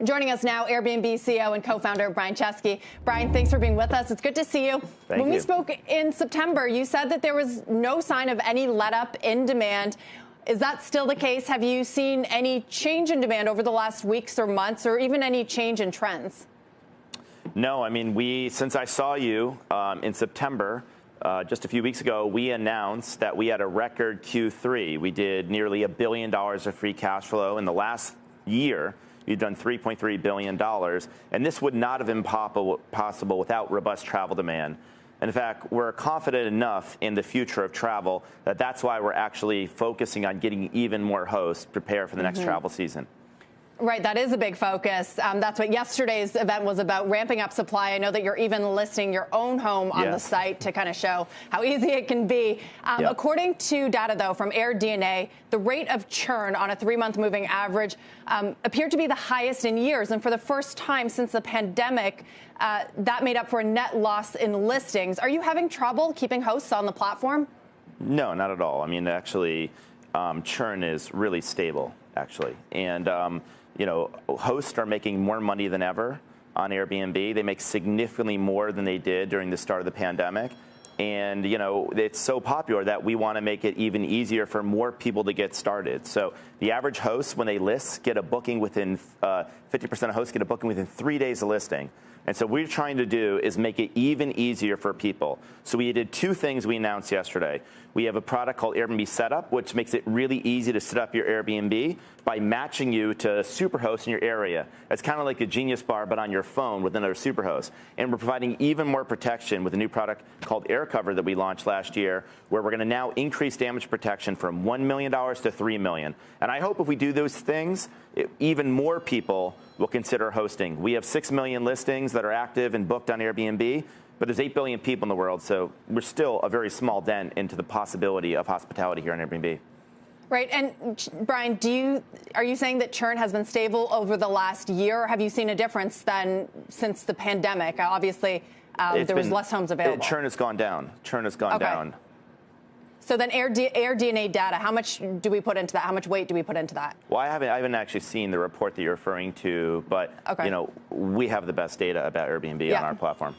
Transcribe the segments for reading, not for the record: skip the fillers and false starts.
Joining us now, Airbnb CEO and co-founder Brian Chesky. Brian, thanks for being with us. It's good to see you. Thank when you. we spoke in September, you said that there was no sign of any let-up in demand. Is that still the case? Have you seen any change in demand over the last weeks or months, or even any change in trends? No, I mean, since I saw you in September, just a few weeks ago, we announced that we had a record Q3. We did nearly $1 billion of free cash flow. In the last year, we've done $3.3 billion. And this would not have been possible without robust travel demand. And in fact, we're confident enough in the future of travel that that's why we're actually focusing on getting even more hosts prepared for the next travel season. Right, that is a big focus. That's what yesterday's event was about, ramping up supply. I know that you're even listing your own home on the site to kind of show how easy it can be. According to data, though, from AirDNA, the rate of churn on a 3-month moving average appeared to be the highest in years. And for the first time since the pandemic, that made up for a net loss in listings. Are you having trouble keeping hosts on the platform? No, not at all. I mean, actually, churn is really stable, actually. And you know, hosts are making more money than ever on Airbnb. They make significantly more than they did during the start of the pandemic. And, you know, it's so popular that we want to make it even easier for more people to get started. So the average host, when they list, get a booking within 50% of hosts get a booking within 3 days of listing. And so what we're trying to do is make it even easier for people. So we did 2 things we announced yesterday. We have a product called Airbnb Setup, which makes it really easy to set up your Airbnb by matching you to a superhost in your area. It's kind of like a Genius Bar, but on your phone with another superhost. And we're providing even more protection with a new product called AirCover that we launched last year, where we're going to now increase damage protection from $1 million to $3 million. And I hope if we do those things, even more people will consider hosting. We have 6 million listings that are active and booked on Airbnb, but there's 8 billion people in the world, so we're still a very small dent into the possibility of hospitality here on Airbnb. Right, and Brian, are you saying that churn has been stable over the last year, or have you seen a difference then since the pandemic? Obviously, there was less homes available. Churn has gone down. Churn has gone down. So then AirDNA data, how much do we put into that? How much weight do we put into that? Well, I haven't actually seen the report that you're referring to, but you know, we have the best data about Airbnb on our platform.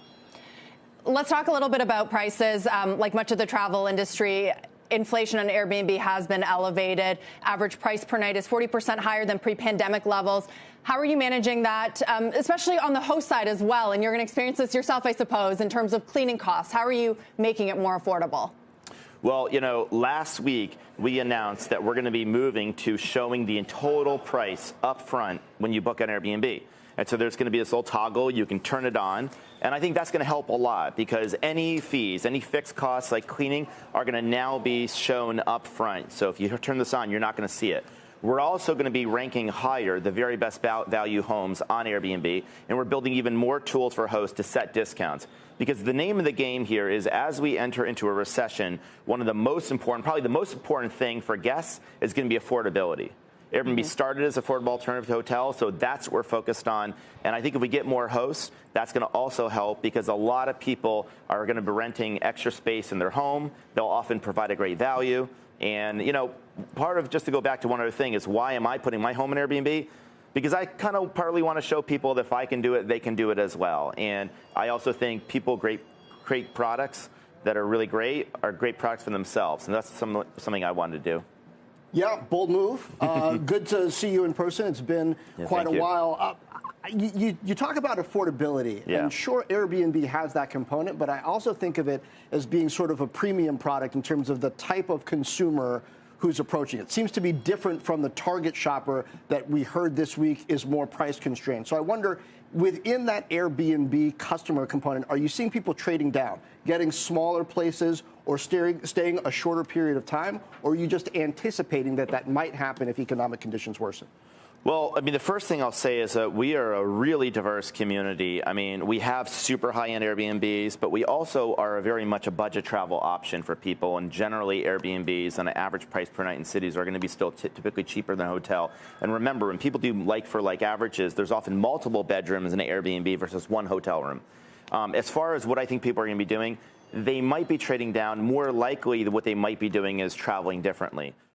Let's talk a little bit about prices. Like much of the travel industry, inflation on Airbnb has been elevated. Average price per night is 40% higher than pre-pandemic levels. How are you managing that, especially on the host side as well? And you're going to experience this yourself, I suppose, in terms of cleaning costs. How are you making it more affordable? Well, you know, last week we announced that we're going to be moving to showing the total price up front when you book on Airbnb. And so there's going to be this little toggle. You can turn it on. And I think that's going to help a lot because any fees, any fixed costs like cleaning are going to now be shown up front. So if you turn this on, you're not going to see it. We're also going to be ranking higher the very best value homes on Airbnb, and we're building even more tools for hosts to set discounts. Because the name of the game here is as we enter into a recession, one of the most important, probably the most important thing for guests is going to be affordability. Airbnb started as affordable alternative to hotels, so that's what we're focused on. And I think if we get more hosts, that's going to also help because a lot of people are going to be renting extra space in their home. They'll often provide a great value. And, you know, part of, just to go back to one other thing, is why am I putting my home in Airbnb? Because I kind of partly want to show people that if I can do it, they can do it as well. And I also think people create products that are really great are great products for themselves. And that's something I wanted to do. Yeah, bold move. Good to see you in person. It's been quite a while. You talk about affordability, and sure, Airbnb has that component, but I also think of it as being sort of a premium product in terms of the type of consumer who's approaching it. Seems to be different from the target shopper that we heard this week is more price constrained. So I wonder, within that Airbnb customer component, are you seeing people trading down, getting smaller places, or staying a shorter period of time, or are you just anticipating that that might happen if economic conditions worsen? Well, I mean, the first thing I'll say is that we are a really diverse community. I mean, we have super high-end Airbnbs, but we also are very much a budget travel option for people. And generally, Airbnbs on an average price per night in cities are going to be still typically cheaper than a hotel. And remember, when people do like-for-like averages, there's often multiple bedrooms in an Airbnb versus one hotel room. As far as what I think people are going to be doing, they might be trading down. More likely, what they might be doing is traveling differently.